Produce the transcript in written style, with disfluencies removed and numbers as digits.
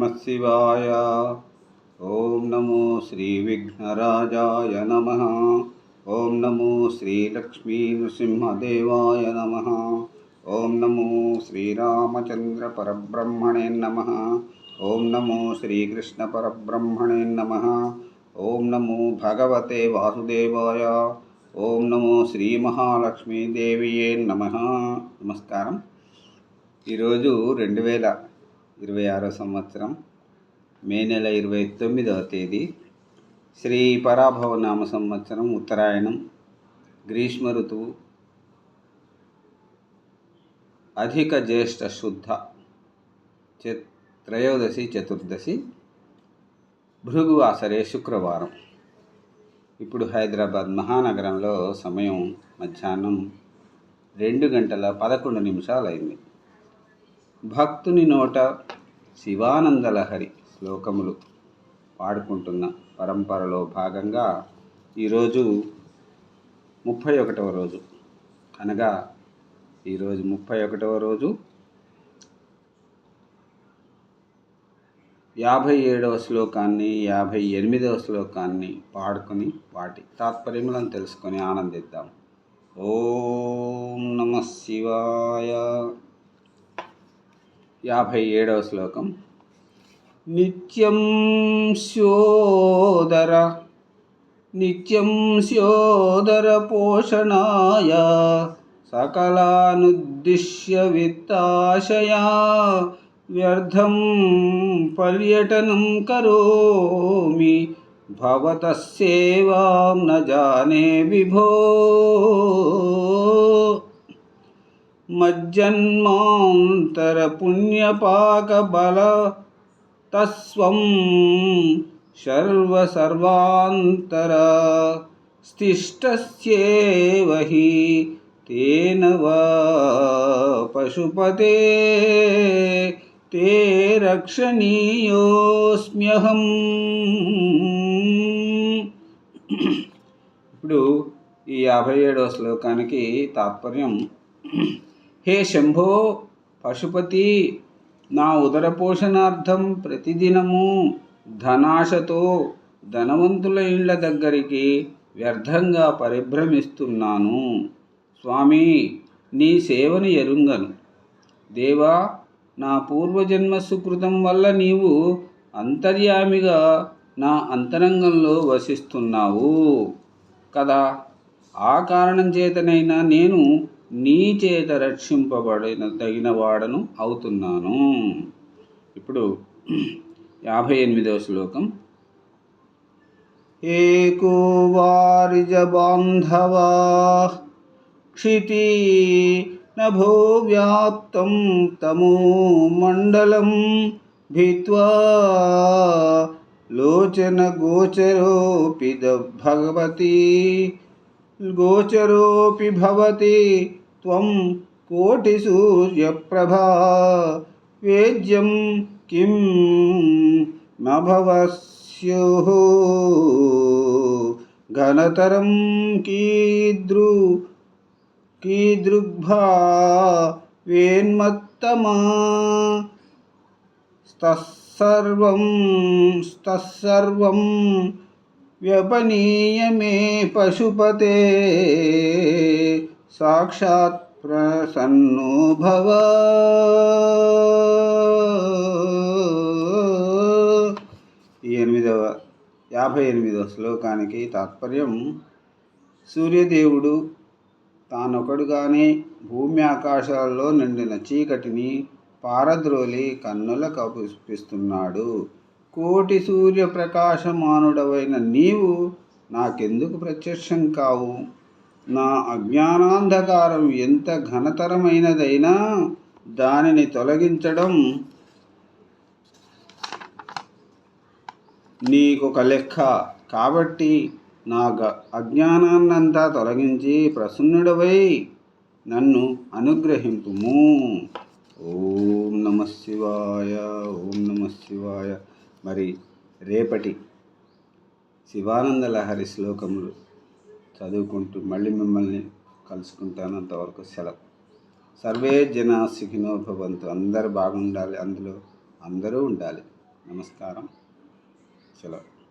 నమః శివాయ. ఓం నమో శ్రీ విఘ్నరాజాయ నమః. ఓం నమో శ్రీ లక్ష్మీ నృసింహదేవాయ నమః. ఓం నమో శ్రీరామచంద్ర పరబ్రహ్మణే నమః. ఓం నమో శ్రీకృష్ణ పరబ్రహ్మణే నమః. ఓం నమో భగవతే వాసుదేవాయ. ఓం నమో శ్రీ మహాలక్ష్మీదేవియే నమః. నమస్కారం. ఈరోజు 2026 సంవత్సరం మే నెల 29వ తేదీ, శ్రీ పరాభవనామ సంవత్సరం, ఉత్తరాయణం, గ్రీష్మ ఋతువు, అధిక జ్యేష్ఠ శుద్ధ త్రయోదశి చతుర్దశి, భృగువాసరే శుక్రవారం. ఇప్పుడు హైదరాబాద్ మహానగరంలో సమయం మధ్యాహ్నం 2:11 అయింది. భక్తుని నోట శివానందలహరి శ్లోకములు పాడుకుంటున్న పరంపరలో భాగంగా ఈరోజు 31వ రోజు, అనగా ఈరోజు 31వ రోజు 57వ శ్లోకాన్ని 58వ శ్లోకాన్ని పాడుకొని వాటి తాత్పర్యములను తెలుసుకొని ఆనందిద్దాం. ఓం నమః శివాయ. 57వ శ్లోకం. నిత్యం స్యోదర పోషణాయ సకలానుద్దిశ్య విత్తాశయా వ్యర్థం పర్యటనం కరోమి భవతః సేవాం న జానే విభో. మజ్జన్మాంతర పుణ్యపాకబల తస్వం సర్వాంతర స్థిష్టస్యేవ హి తేన వా పశుపతే తే రక్షణీయోస్మ్యహం. ఇప్పుడు ఈ 57వ శ్లోకానికి తాత్పర్యం: హే శంభో పశుపతి, నా ఉదర పోషణార్థం ప్రతిదినము ధనాశతో ధనవంతుల ఇళ్ల దగ్గరికి వ్యర్థంగా పరిభ్రమిస్తున్నాను. స్వామి, నీ సేవను ఎరుంగను. దేవా, నా పూర్వజన్మ సుకృతం వల్ల నీవు అంతర్యామిగా నా అంతరంగంలో వసిస్తున్నావు కదా. ఆ కారణం చేతనైనా నేను నీ చేత రక్షింపబడిన తగిన వాడను అవుతున్నాను. ఇప్పుడు 58వ శ్లోకం. ఏకో వారిజ బాంధవా క్షితి నభో వ్యాప్తం తమో మండలం భిత్వా లోచన గోచరోపి భవతి త్వం కోటి సూర్యప్రభా వేద్యం కిం నభవస్యోః ఘనతరం కీదృగ్భా వేన్మత్తమా తస్సర్వం వ్యపనీయ మే పశుపతే సాక్షాత్ ప్రసన్నో భవ. 58వ శ్లోకానికి తాత్పర్యం: సూర్యదేవుడు తానొకడుగానే భూమి ఆకాశాలలో నిండిన చీకటిని పారద్రోలి కన్నుల కపిస్తున్నాడు. కోటి సూర్యప్రకాశమానుడవైన నీవు నాకెందుకు ప్రత్యక్షం కావు? నా అజ్ఞానాంధకారం ఎంత ఘనతరమైనదైనా దానిని తొలగించడం నీకొక లెక్క. కాబట్టి నా అజ్ఞానాన్నంతా తొలగించి ప్రసన్నుడవై నన్ను అనుగ్రహింపుము. ఓం నమః శివాయ. ఓం నమః శివాయ. మరి రేపటి శివానందలహరి శ్లోకములు చదువుకుంటూ మళ్ళీ మిమ్మల్ని కలుసుకుంటాను. అంతవరకు సెలవు. సర్వే జనా సుఖినో భవంతు. అందరూ బాగుండాలి, అందులో అందరూ ఉండాలి. నమస్కారం. సెలవు.